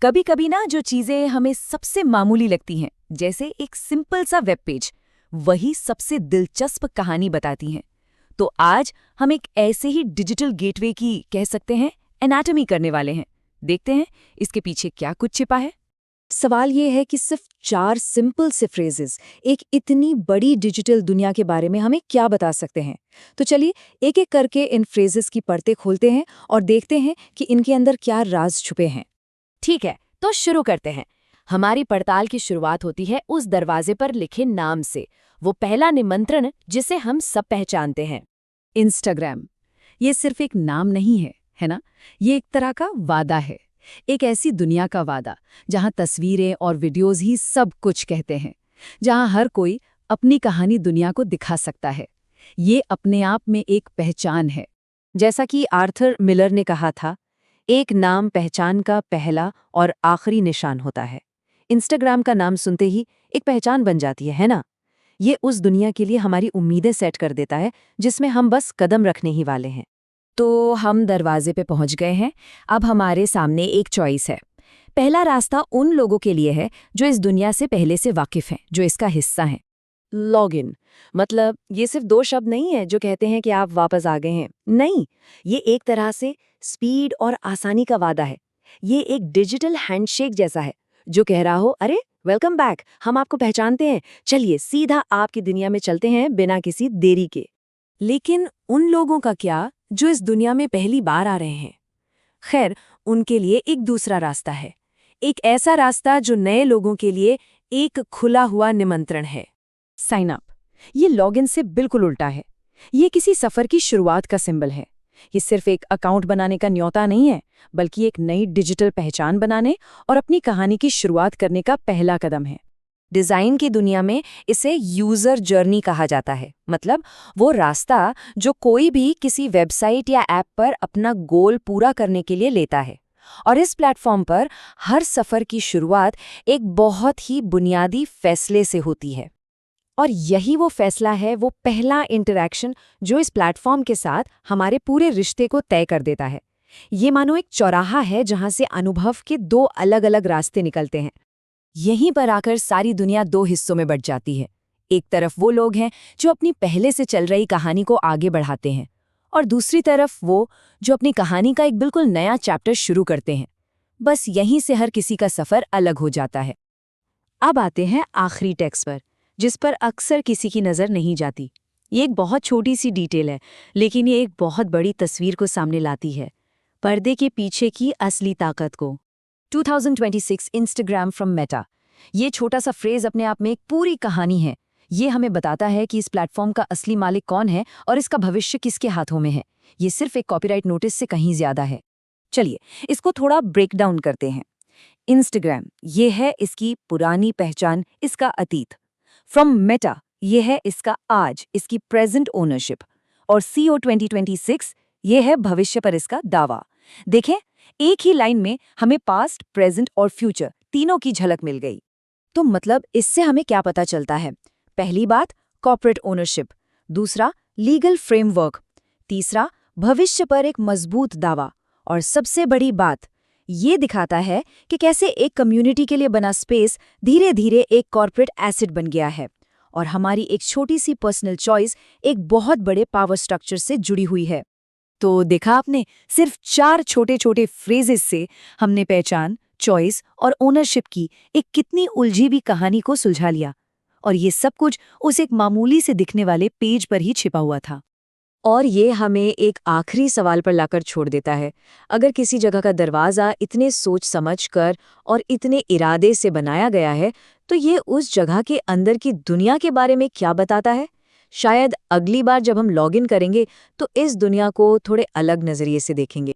कभी कभी ना जो चीजें हमें सबसे मामूली लगती हैं, जैसे एक सिंपल सा वेब पेज, वही सबसे दिलचस्प कहानी बताती हैं। तो आज हम एक ऐसे ही डिजिटल गेटवे की कह सकते हैं एनाटॉमी करने वाले हैं। देखते हैं इसके पीछे क्या कुछ छिपा है। सवाल ये है कि सिर्फ 4 सिंपल से फ्रेजेस एक इतनी बड़ी डिजिटल दुनिया के बारे में हमें क्या बता सकते हैं। तो चलिए एक एक करके इन फ्रेजेस की परतें खोलते हैं और देखते हैं कि इनके अंदर क्या राज छुपे हैं। ठीक है, तो शुरू करते हैं। हमारी पड़ताल की शुरुआत होती है उस दरवाजे पर लिखे नाम से, वो पहला निमंत्रण जिसे हम सब पहचानते हैं, इंस्टाग्राम। ये सिर्फ एक नाम नहीं है ना? ये एक तरह का वादा है, एक ऐसी दुनिया का वादा जहां तस्वीरें और वीडियोस ही सब कुछ कहते हैं, जहां हर कोई अपनी कहानी दुनिया को दिखा सकता है। ये अपने आप में एक पहचान है। जैसा कि आर्थर मिलर ने कहा था, एक नाम पहचान का पहला और आखिरी निशान होता है। इंस्टाग्राम का नाम सुनते ही एक पहचान बन जाती है ना? ये उस दुनिया के लिए हमारी उम्मीदें सेट कर देता है जिसमें हम बस कदम रखने ही वाले हैं। तो हम दरवाजे पे पहुंच गए हैं। अब हमारे सामने एक चॉइस है। पहला रास्ता उन लोगों के लिए है जो इस दुनिया से पहले से वाकिफ हैं, जो इसका हिस्सा हैं। लॉगिन, मतलब ये सिर्फ 2 शब्द नहीं है जो कहते हैं कि आप वापस आ गए हैं। नहीं, ये एक तरह से स्पीड और आसानी का वादा है। ये एक डिजिटल हैंडशेक जैसा है जो कह रहा हो, अरे वेलकम बैक, हम आपको पहचानते हैं, चलिए सीधा आपकी दुनिया में चलते हैं बिना किसी देरी के। लेकिन उन लोगों का क्या जो इस दुनिया में पहली बार आ रहे हैं? खैर, उनके लिए एक दूसरा रास्ता है, एक ऐसा रास्ता जो नए लोगों के लिए एक खुला हुआ निमंत्रण है। Sign up. ये लॉगिन से बिल्कुल उल्टा है। ये किसी सफर की शुरुआत का सिंबल है। ये सिर्फ एक अकाउंट बनाने का न्योता नहीं है, बल्कि एक नई डिजिटल पहचान बनाने और अपनी कहानी की शुरुआत करने का पहला कदम है। डिजाइन की दुनिया में इसे यूजर जर्नी कहा जाता है, मतलब वो रास्ता जो कोई भी किसी वेबसाइट या ऐप पर अपना गोल पूरा करने के लिए लेता है। और इस प्लेटफॉर्म पर हर सफर की शुरुआत एक बहुत ही बुनियादी फैसले से होती है। और यही वो फैसला है, वो पहला इंटरैक्शन जो इस प्लेटफॉर्म के साथ हमारे पूरे रिश्ते को तय कर देता है। ये मानो एक चौराहा है जहां से अनुभव के 2 अलग-अलग रास्ते निकलते हैं। यहीं पर आकर सारी दुनिया 2 हिस्सों में बंट जाती है। एक तरफ वो लोग हैं जो अपनी पहले से चल रही कहानी को आगे बढ़ाते हैं, और दूसरी तरफ वो जो अपनी कहानी का एक बिल्कुल नया चैप्टर शुरू करते हैं। बस यहीं से हर किसी का सफर अलग हो जाता है। अब आते हैं आखिरी टेक्स्ट पर, जिस पर अक्सर किसी की नज़र नहीं जाती। ये एक बहुत छोटी सी डिटेल है, लेकिन ये एक बहुत बड़ी तस्वीर को सामने लाती है, पर्दे के पीछे की असली ताकत को। 2026 इंस्टाग्राम फ्रॉम मेटा। ये छोटा सा फ्रेज अपने आप में एक पूरी कहानी है। ये हमें बताता है कि इस प्लेटफॉर्म का असली मालिक कौन है और इसका भविष्य किसके हाथों में है। ये सिर्फ एक कॉपीराइट नोटिस से कहीं ज्यादा है। चलिए इसको थोड़ा ब्रेक डाउन करते हैं। इंस्टाग्राम, ये है इसकी पुरानी पहचान, इसका अतीत। फ्रॉम मेटा, ये है इसका आज, इसकी प्रेजेंट ओनरशिप। और CO 2026, ये है भविष्य पर इसका दावा। देखें, एक ही लाइन में हमें पास्ट, प्रेजेंट और फ्यूचर तीनों की झलक मिल गई। तो मतलब इससे हमें क्या पता चलता है? पहली बात, कॉर्पोरेट ओनरशिप। दूसरा, लीगल फ्रेमवर्क। तीसरा, भविष्य पर एक मजबूत दावा। और सबसे बड़ी बात, ये दिखाता है कि कैसे एक कम्युनिटी के लिए बना स्पेस धीरे धीरे एक कॉर्पोरेट एसेट बन गया है, और हमारी एक छोटी सी पर्सनल चॉइस एक बहुत बड़े पावर स्ट्रक्चर से जुड़ी हुई है। तो देखा आपने, सिर्फ 4 छोटे छोटे फ्रेजेस से हमने पहचान, चॉइस और ओनरशिप की एक कितनी उलझी हुई कहानी को सुलझा लिया। और ये सब कुछ उस एक मामूली से दिखने वाले पेज पर ही छिपा हुआ था। और ये हमें एक आखिरी सवाल पर लाकर छोड़ देता है। अगर किसी जगह का दरवाज़ा इतने सोच समझ कर और इतने इरादे से बनाया गया है, तो ये उस जगह के अंदर की दुनिया के बारे में क्या बताता है? शायद अगली बार जब हम लॉगिन करेंगे तो इस दुनिया को थोड़े अलग नज़रिए से देखेंगे।